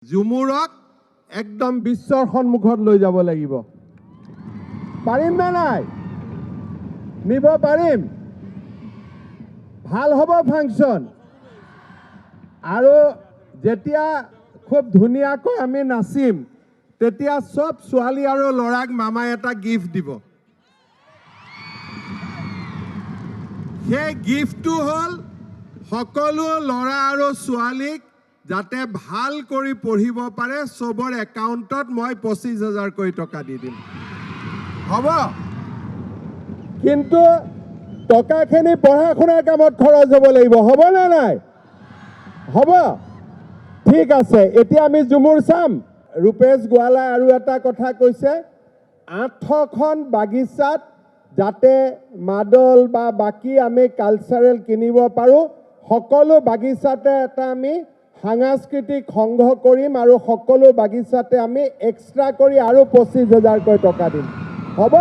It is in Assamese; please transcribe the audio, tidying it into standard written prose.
ঝুমুৰক একদম বিশ্বৰ সন্মুখত লৈ যাব লাগিব। পাৰিম না নাই? নিব পাৰিম? ভাল হ'ব ফাংচন। আৰু যেতিয়া খুব ধুনীয়াকৈ আমি নাচিম তেতিয়া সব ছোৱালী আৰু ল'ৰাক মামাই এটা গিফ্ট দিব। সেই গিফ্টটো হ'ল সকলো ল'ৰা আৰু ছোৱালীক যাতে ভাল কৰি পঢ়িব পাৰে সবৰ একাউণ্টত মই 25,000 কোটি টকা দি দিম। হ'ব? কিন্তু টকাখিনি পঢ়া শুনাৰ কামত খৰচ হ'ব লাগিব। হ'ব না নাই? হ'ব? ঠিক আছে, এতিয়া আমি ঝুমুৰ চাম। ৰূপেশ গোৱালাই আৰু এটা কথা কৈছে, 800খন বাগিচাত যাতে মাদল বা বাকী আমি কালচাৰেল কিনিব পাৰোঁ, সকলো বাগিচাতে এটা আমি সাংস্কৃতিক সংঘ কৰিম আৰু সকলো বাগিচাতে আমি এক্সট্ৰা কৰি আৰু 25,000 কোটি টকা দিম। হ'ব?